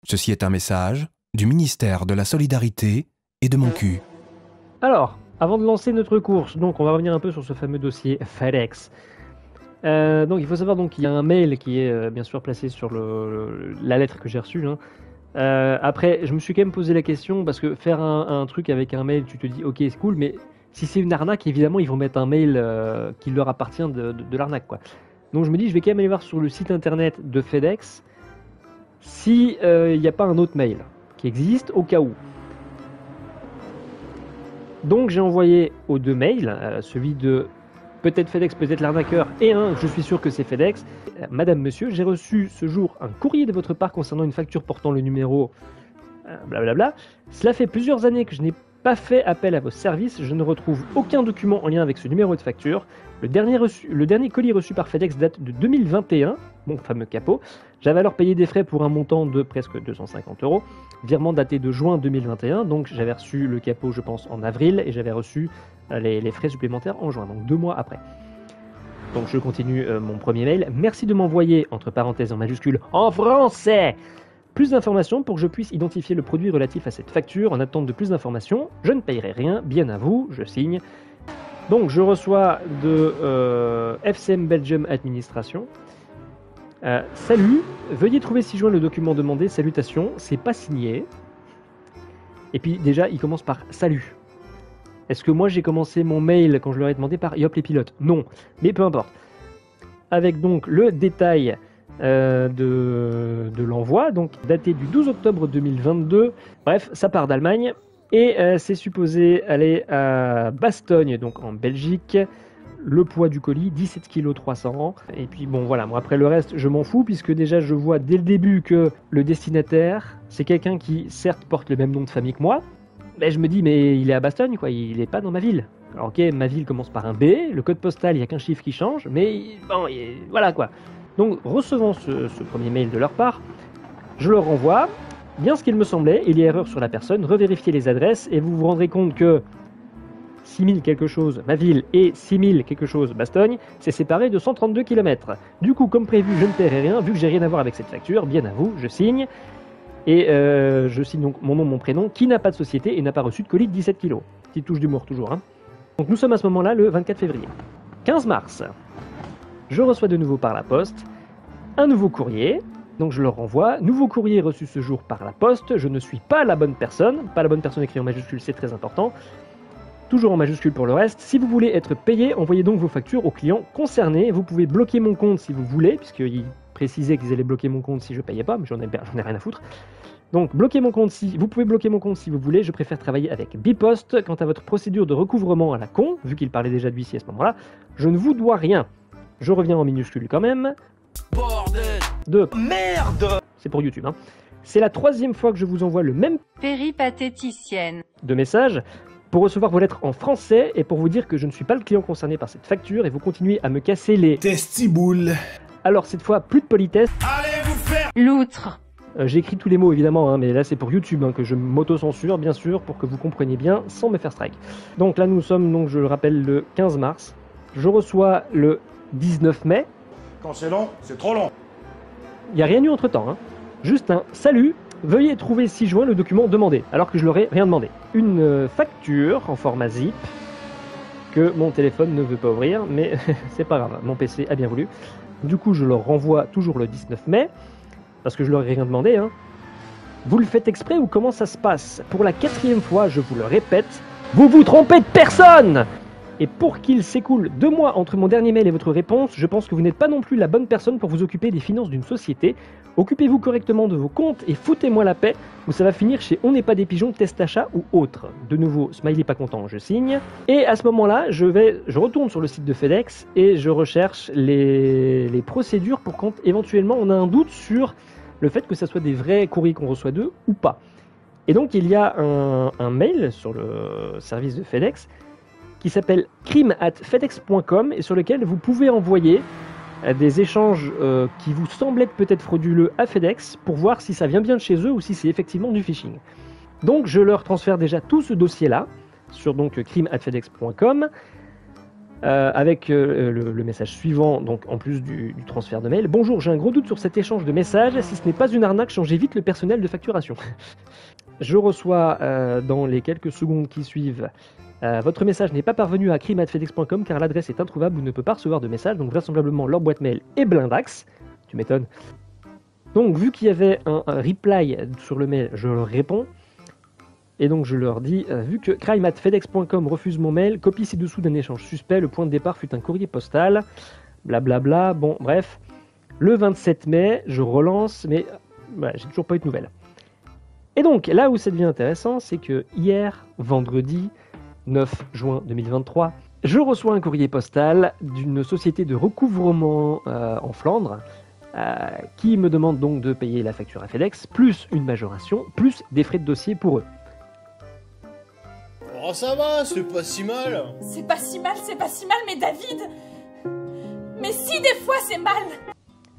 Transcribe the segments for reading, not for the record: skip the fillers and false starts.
Ceci est un message du ministère de la Solidarité et de mon cul. Alors, avant de lancer notre course, donc on va revenir un peu sur ce fameux dossier FedEx. Donc il faut savoir qu'il y a un mail qui est bien sûr placé sur la lettre que j'ai reçue. Après, je me suis quand même posé la question, parce que faire un truc avec un mail, tu te dis ok c'est cool, mais si c'est une arnaque, évidemment ils vont mettre un mail qui leur appartient de l'arnaque, quoi. Donc je me dis je vais quand même aller voir sur le site internet de FedEx si il n'y a pas un autre mail qui existe au cas où. Donc j'ai envoyé aux deux mails, celui de peut-être FedEx, peut-être l'arnaqueur, et je suis sûr que c'est FedEx. Madame, monsieur, j'ai reçu ce jour un courrier de votre part concernant une facture portant le numéro blablabla. Cela fait plusieurs années que je n'ai pas fait appel à vos services, je ne retrouve aucun document en lien avec ce numéro de facture. Le dernier colis reçu par FedEx date de 2021, mon fameux capot. J'avais alors payé des frais pour un montant de presque 250 €, virement daté de juin 2021, donc j'avais reçu le capot je pense en avril, et j'avais reçu les frais supplémentaires en juin, donc 2 mois après. Donc je continue mon premier mail. Merci de m'envoyer, entre parenthèses en majuscule, en français, plus d'informations pour que je puisse identifier le produit relatif à cette facture. En attente de plus d'informations, je ne payerai rien, bien à vous, je signe. Donc je reçois de FCM Belgium Administration. Salut, veuillez trouver ci-joint le document demandé, salutations, c'est pas signé. Et puis déjà, il commence par salut. Est-ce que moi j'ai commencé mon mail quand je leur ai demandé par Yop les pilotes? Non, mais peu importe. Avec donc le détail de l'envoi, donc daté du 12 octobre 2022. Bref, ça part d'Allemagne et c'est supposé aller à Bastogne, donc en Belgique. Le poids du colis, 17 kg 300. Et puis bon voilà, moi après le reste, je m'en fous, puisque déjà je vois dès le début que le destinataire, c'est quelqu'un qui certes porte le même nom de famille que moi, mais je me dis mais il est à Bastogne quoi, il est pas dans ma ville. Alors ok, ma ville commence par un B, le code postal, il n'y a qu'un chiffre qui change, mais bon, voilà quoi. Donc recevant ce premier mail de leur part, je leur renvoie, bien ce qu'il me semblait, il y a erreur sur la personne, revérifiez les adresses et vous vous rendrez compte que 6000 quelque chose ma ville et 6000 quelque chose Bastogne, c'est séparé de 132 km. Du coup, comme prévu, je ne paierai rien, vu que j'ai rien à voir avec cette facture, bien à vous, je signe. Et je signe donc mon nom, mon prénom, qui n'a pas de société et n'a pas reçu de colis de 17 kg. Petite touche d'humour toujours. Donc nous sommes à ce moment-là le 24 février. 15 mars, je reçois de nouveau par la poste un nouveau courrier. Donc je leur renvoie, nouveau courrier reçu ce jour par la poste, je ne suis pas la bonne personne écrit en majuscule, c'est très important. Toujours en majuscule pour le reste. Si vous voulez être payé, envoyez donc vos factures aux clients concernés. Vous pouvez bloquer mon compte si vous voulez, puisqu'ils précisaient qu'ils allaient bloquer mon compte si je payais pas, mais j'en ai rien à foutre. Donc vous pouvez bloquer mon compte si vous voulez, je préfère travailler avec Bipost. Quant à votre procédure de recouvrement à la con, vu qu'il parlait déjà d'huissier à ce moment-là, je ne vous dois rien. Je reviens en minuscule quand même. Bordel de merde. C'est pour YouTube. C'est la 3e fois que je vous envoie le même péripatéticienne de message pour recevoir vos lettres en français et pour vous dire que je ne suis pas le client concerné par cette facture et vous continuez à me casser les Testiboules. Alors cette fois, plus de politesse. Allez vous faire loutre. J'ai écrit tous les mots évidemment, mais là c'est pour YouTube que je m'auto-censure bien sûr pour que vous compreniez bien sans me faire strike. Donc là nous sommes, donc je le rappelle, le 15 mars. Je reçois le 19 mai. Quand c'est long, c'est trop long. Il n'y a rien eu entre temps, Juste un salut, veuillez trouver ci-joint le document demandé, alors que je leur ai rien demandé. Une facture en format zip que mon téléphone ne veut pas ouvrir, mais c'est pas grave, mon PC a bien voulu. Du coup je leur renvoie toujours le 19 mai, parce que je leur ai rien demandé. Vous le faites exprès ou comment ça se passe? Pour la 4e fois, je vous le répète, vous vous trompez de personne! Et pour qu'il s'écoule 2 mois entre mon dernier mail et votre réponse, je pense que vous n'êtes pas non plus la bonne personne pour vous occuper des finances d'une société. Occupez-vous correctement de vos comptes et foutez-moi la paix, ou ça va finir chez On n'est pas des pigeons, test achat ou autre. De nouveau, smiley pas content, je signe. Et à ce moment-là, je retourne sur le site de FedEx et je recherche les procédures pour quand éventuellement on a un doute sur le fait que ça soit des vrais courriers qu'on reçoit d'eux ou pas. Et donc il y a un mail sur le service de FedEx qui s'appelle crime@fedex.com et sur lequel vous pouvez envoyer des échanges qui vous semblent être peut-être frauduleux à FedEx pour voir si ça vient bien de chez eux ou si c'est effectivement du phishing. Donc je leur transfère déjà tout ce dossier-là sur donc crime@fedex.com. avec le message suivant, donc en plus du transfert de mail. Bonjour, j'ai un gros doute sur cet échange de messages. Si ce n'est pas une arnaque, changez vite le personnel de facturation. Je reçois dans les quelques secondes qui suivent. Votre message n'est pas parvenu à crime@fedex.com car l'adresse est introuvable ou ne peut pas recevoir de message, donc vraisemblablement leur boîte mail est blindax. Tu m'étonnes. Donc vu qu'il y avait un reply sur le mail, je leur réponds. Et donc je leur dis, vu que crime@fedex.com refuse mon mail, copie ci-dessous d'un échange suspect, le point de départ fut un courrier postal, blablabla, bon bref. Le 27 mai, je relance, mais voilà, j'ai toujours pas eu de nouvelles. Et donc là où ça devient intéressant, c'est que hier, vendredi 9 juin 2023, je reçois un courrier postal d'une société de recouvrement en Flandre, qui me demande donc de payer la facture à FedEx, plus une majoration, plus des frais de dossier pour eux. Oh ça va, c'est pas si mal. C'est pas si mal, mais David... Mais si des fois c'est mal.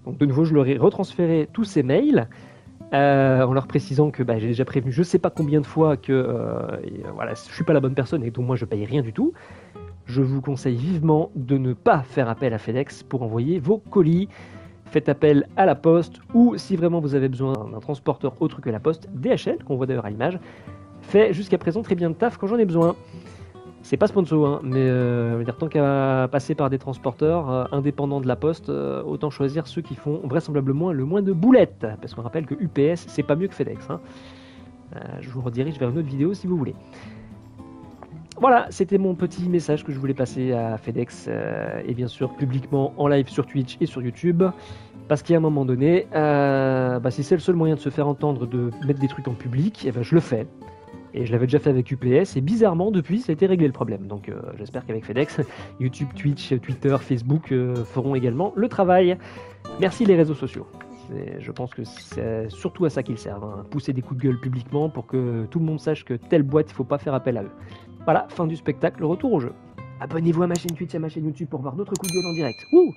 Donc de nouveau, je leur ai retransféré tous ces mails, en leur précisant que j'ai déjà prévenu je sais pas combien de fois que voilà, je suis pas la bonne personne et donc moi je paye rien du tout. Je vous conseille vivement de ne pas faire appel à FedEx pour envoyer vos colis. Faites appel à la Poste ou si vraiment vous avez besoin d'un transporteur autre que la Poste, DHL, qu'on voit d'ailleurs à l'image, fait jusqu'à présent très bien le taf quand j'en ai besoin. C'est pas sponsor, hein, mais tant qu'à passer par des transporteurs indépendants de la Poste, autant choisir ceux qui font vraisemblablement le moins de boulettes. Parce qu'on rappelle que UPS, c'est pas mieux que FedEx. Hein. Je vous redirige vers une autre vidéo si vous voulez. Voilà, c'était mon petit message que je voulais passer à FedEx, et bien sûr publiquement en live sur Twitch et sur YouTube. Parce qu'à un moment donné, si c'est le seul moyen de se faire entendre, de mettre des trucs en public, eh ben, je le fais. Et je l'avais déjà fait avec UPS, et bizarrement, depuis, ça a été réglé le problème. Donc j'espère qu'avec FedEx, YouTube, Twitch, Twitter, Facebook feront également le travail. Merci les réseaux sociaux. Je pense que c'est surtout à ça qu'ils servent, hein. Pousser des coups de gueule publiquement pour que tout le monde sache que telle boîte, il ne faut pas faire appel à eux. Voilà, fin du spectacle, retour au jeu. Abonnez-vous à ma chaîne Twitch et à ma chaîne YouTube pour voir d'autres coups de gueule en direct. Wouh!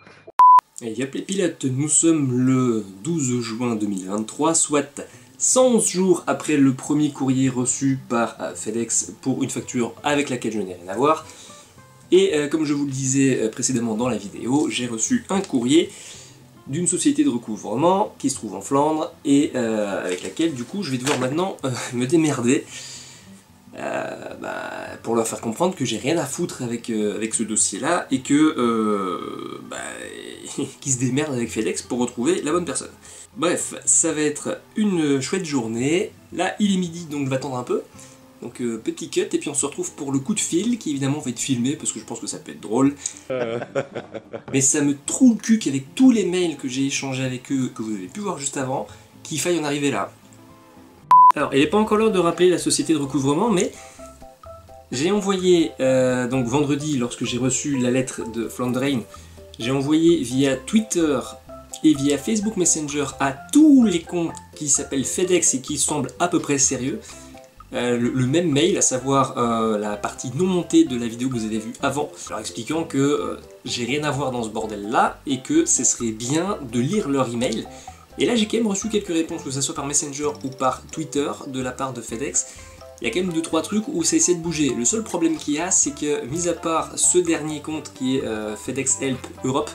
Et yep les pilotes, nous sommes le 12 juin 2023, soit 111 jours après le premier courrier reçu par FedEx pour une facture avec laquelle je n'ai rien à voir. Et comme je vous le disais précédemment dans la vidéo, j'ai reçu un courrier d'une société de recouvrement qui se trouve en Flandre et avec laquelle du coup je vais devoir maintenant me démerder pour leur faire comprendre que j'ai rien à foutre avec ce dossier-là et que qu'ils se démerdent avec FedEx pour retrouver la bonne personne. Bref, ça va être une chouette journée. Là, il est midi, donc je vais attendre un peu. Donc petit cut, et puis on se retrouve pour le coup de fil, qui évidemment va être filmé, parce que je pense que ça peut être drôle. Mais ça me trouve le cul qu'avec tous les mails que j'ai échangés avec eux, que vous avez pu voir juste avant, qu'il faille en arriver là. Alors, il n'est pas encore l'heure de rappeler la société de recouvrement, mais j'ai envoyé, donc vendredi, lorsque j'ai reçu la lettre de Flandrein, j'ai envoyé via Twitter et via Facebook Messenger à tous les comptes qui s'appellent FedEx et qui semblent à peu près sérieux, le même mail, à savoir la partie non montée de la vidéo que vous avez vue avant, leur expliquant que j'ai rien à voir dans ce bordel là et que ce serait bien de lire leur email. Et là j'ai quand même reçu quelques réponses, que ce soit par Messenger ou par Twitter de la part de FedEx. Il y a quand même 2-3 trucs où ça essaie de bouger. Le seul problème qu'il y a, c'est que, mis à part ce dernier compte qui est FedEx Help Europe,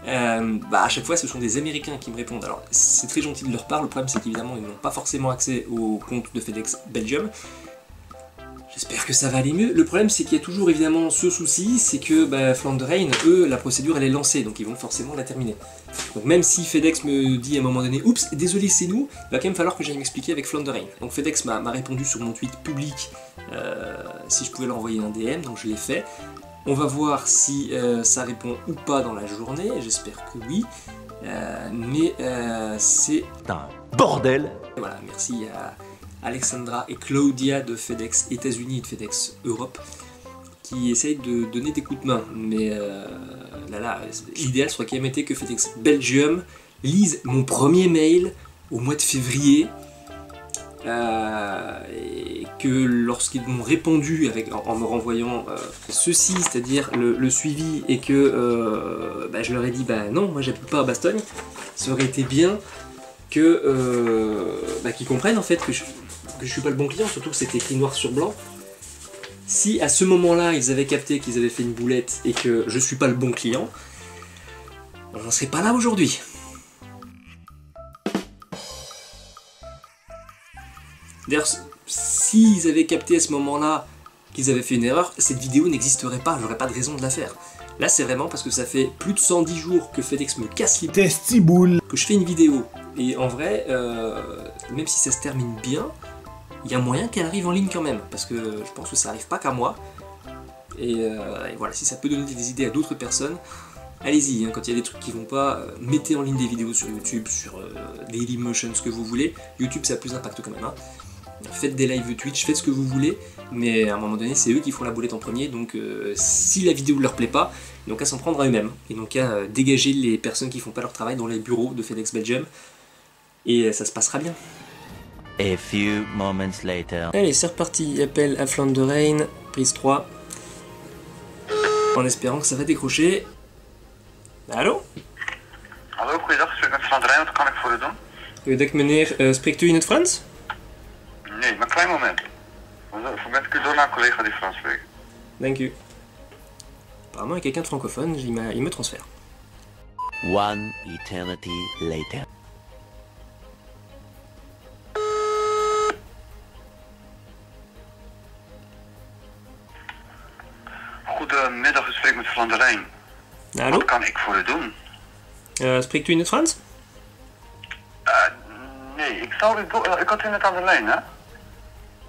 à chaque fois ce sont des Américains qui me répondent. Alors c'est très gentil de leur part, le problème c'est qu'évidemment ils n'ont pas forcément accès au compte de FedEx Belgium. J'espère que ça va aller mieux. Le problème c'est qu'il y a toujours évidemment ce souci, c'est que Flandrein, eux, la procédure elle est lancée, donc ils vont forcément la terminer. Donc même si FedEx me dit à un moment donné « Oups, désolé c'est nous », il va quand même falloir que j'aille m'expliquer avec Flandrein. Donc FedEx m'a répondu sur mon tweet public si je pouvais leur envoyer un DM, donc je l'ai fait. On va voir si ça répond ou pas dans la journée, j'espère que oui, mais c'est un bordel. Voilà, merci à Alexandra et Claudia de FedEx États-Unis et de FedEx Europe qui essayent de donner des coups de main, mais l'idéal serait quand même été que FedEx Belgium lise mon premier mail au mois de février, et que lorsqu'ils m'ont répondu en me renvoyant ceci, c'est-à-dire le suivi, et que je leur ai dit non, moi j'habite pas à Bastogne, ça aurait été bien que qu'ils comprennent en fait que je suis pas le bon client, surtout que c'était écrit noir sur blanc. Si à ce moment-là, ils avaient capté qu'ils avaient fait une boulette et que je suis pas le bon client, on n'en serait pas là aujourd'hui. D'ailleurs, s'ils avaient capté à ce moment-là qu'ils avaient fait une erreur, cette vidéo n'existerait pas, j'aurais pas de raison de la faire. Là, c'est vraiment parce que ça fait plus de 110 jours que FedEx me casse les Testiboule. que je fais une vidéo. Et en vrai, même si ça se termine bien, il y a moyen qu'elle arrive en ligne quand même, parce que je pense que ça arrive pas qu'à moi. Et voilà, si ça peut donner des idées à d'autres personnes, allez-y, hein, quand il y a des trucs qui vont pas, mettez en ligne des vidéos sur YouTube, sur Dailymotion, ce que vous voulez. YouTube, ça a plus d'impact quand même. Hein. Faites des lives Twitch, faites ce que vous voulez, mais à un moment donné, c'est eux qui font la boulette en premier, donc si la vidéo ne leur plaît pas, ils n'ont qu'à s'en prendre à eux-mêmes. Ils n'ont qu'à dégager les personnes qui font pas leur travail dans les bureaux de FedEx Belgium, et ça se passera bien. A few moments later. Allez, c'est reparti, appel à Flamme de Reine, prise 3. En espérant que ça va décrocher. Hallo? Hallo, goeiedag, spreek met Van der Rijn, wat kan ik voor u doen? Goeiedag meneer, spreekt u in het Frans? Nee, maar een klein moment. Verbind ik u door naar een collega die Frans spreekt. Dank u. Apparemment, il y a quelqu'un de francophone, il me transfère. One eternity later. Goedemiddag, u spreekt met Van der Rijn. Hallo? Wat kan ik voor u doen? Spreekt u in het Frans? Nee, ik had u net aan de lijn, hè?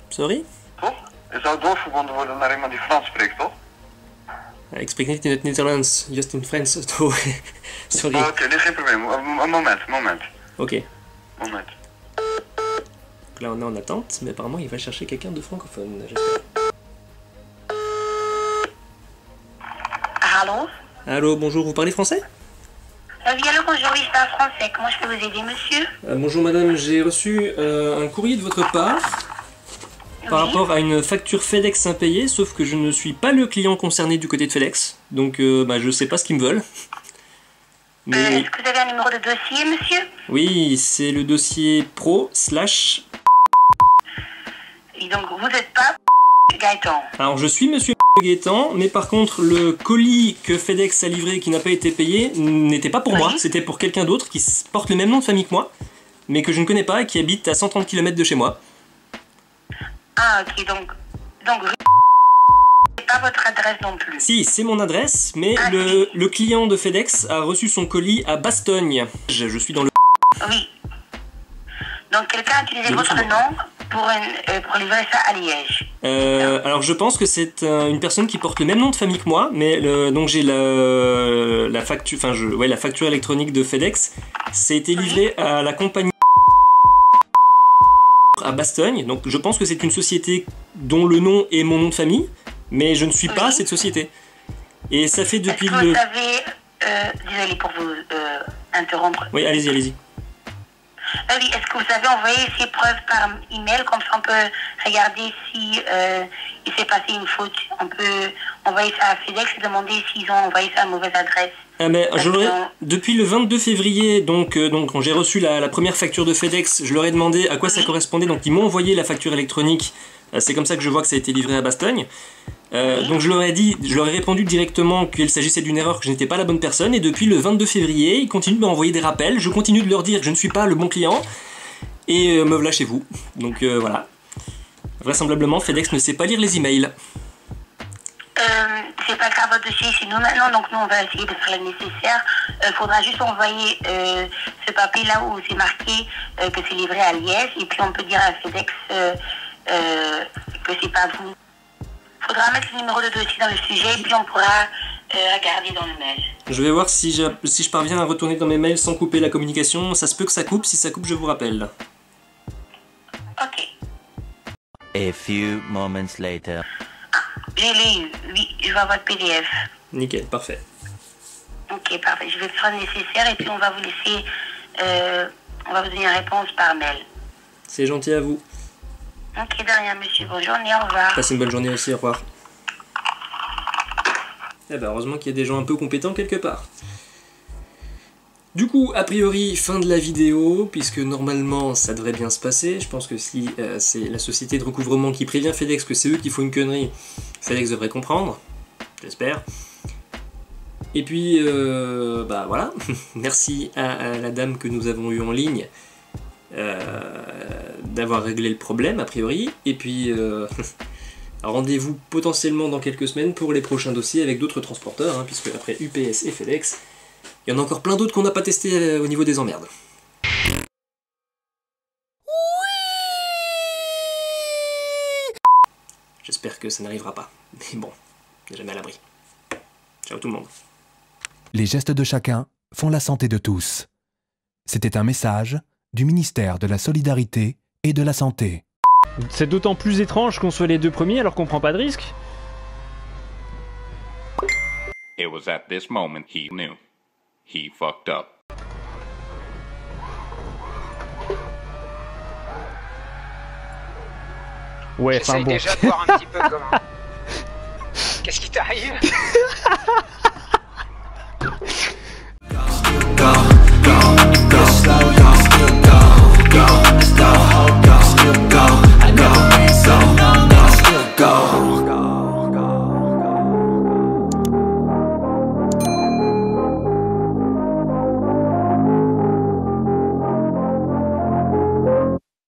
Sorry? Toch? U zou doorverbonden worden naar iemand die Frans spreekt, toch? Ik spreek niet in het Nederlands, just in Frans. Sorry. Oké, nee, geen probleem. Een moment. Ok. Moment. Donc là, on est en attente, mais apparemment, il va chercher quelqu'un de francophone, j'espère. Allô? Allô, bonjour, vous parlez français? Oui, allô, bonjour, oui, je parle français. Comment je peux vous aider, monsieur? Bonjour madame, j'ai reçu un courrier de votre part par rapport à une facture FedEx impayée, sauf que je ne suis pas le client concerné du côté de FedEx, donc je sais pas ce qu'ils me veulent. Mais... Est-ce que vous avez un numéro de dossier, monsieur? Oui, c'est le dossier pro/... Et donc, vous n'êtes pas Gaëtan? Alors je suis monsieur Gaëtan, mais par contre le colis que FedEx a livré qui n'a pas été payé n'était pas pour moi, c'était pour quelqu'un d'autre qui porte le même nom de famille que moi, mais que je ne connais pas et qui habite à 130 km de chez moi. Ah ok, donc c'est pas votre adresse non plus. Si, c'est mon adresse, mais le client de FedEx a reçu son colis à Bastogne. Je suis dans le... Oui. Donc quelqu'un a utilisé votre nom pour livrer ça à Liège. Alors je pense que c'est une personne qui porte le même nom de famille que moi, mais donc j'ai la facture, la facture électronique de FedEx. Ça a été livré à la compagnie à Bastogne, donc je pense que c'est une société dont le nom est mon nom de famille, mais je ne suis pas cette société. Et ça fait depuis le... Vous avez... désolé pour vous interrompre. Oui, allez-y. Oui, est-ce que vous avez envoyé ces preuves par email, comme ça on peut regarder si il s'est passé une faute. On peut envoyer ça à FedEx et demander s'ils ont envoyé ça à la mauvaise adresse. Depuis le 22 février, donc quand j'ai reçu la première facture de FedEx, je leur ai demandé à quoi ça correspondait, donc ils m'ont envoyé la facture électronique. C'est comme ça que je vois que ça a été livré à Bastogne. Donc je leur ai répondu directement qu'il s'agissait d'une erreur, que je n'étais pas la bonne personne, et depuis le 22 février, ils continuent de m'envoyer des rappels, je continue de leur dire que je ne suis pas le bon client, et me voilà chez vous. Donc voilà. Vraisemblablement, FedEx ne sait pas lire les emails. C'est pas grave, votre dossier chez nous maintenant, donc nous on va essayer de faire le nécessaire. Faudra juste envoyer ce papier là où c'est marqué que c'est livré à Liège, et puis on peut dire à FedEx que c'est pas vous. Faudra mettre le numéro de dossier dans le sujet et puis on pourra regarder dans le mail. Je vais voir si je parviens à retourner dans mes mails sans couper la communication. Ça se peut que ça coupe, si ça coupe je vous rappelle. Ok. A few moments later. Je l'ai eu, oui, je vois votre PDF. Nickel, parfait. Ok, parfait, je vais faire le nécessaire et puis on va vous laisser, on va vous donner une réponse par mail. C'est gentil à vous. Ok, de rien, monsieur. Bonne journée, au revoir. Passez une bonne journée aussi, au revoir. Eh ben, heureusement qu'il y a des gens un peu compétents quelque part. Du coup, a priori, fin de la vidéo, puisque normalement ça devrait bien se passer. Je pense que si c'est la société de recouvrement qui prévient FedEx que c'est eux qui font une connerie, FedEx devrait comprendre, j'espère. Et puis, bah voilà, merci à la dame que nous avons eue en ligne d'avoir réglé le problème, a priori. Et puis, rendez-vous potentiellement dans quelques semaines pour les prochains dossiers avec d'autres transporteurs, hein, puisque après UPS et FedEx, il y en a encore plein d'autres qu'on n'a pas testé au niveau des emmerdes. J'espère que ça n'arrivera pas. Mais bon, on n'est jamais à l'abri. Ciao tout le monde. Les gestes de chacun font la santé de tous. C'était un message du ministère de la Solidarité et de la Santé. C'est d'autant plus étrange qu'on soit les deux premiers alors qu'on prend pas de risque. It was at this moment he knew. He fucked up. Ouais, enfin J'essaye bon. déjà de voir un petit peu comment. Qu'est-ce qui t'arrive?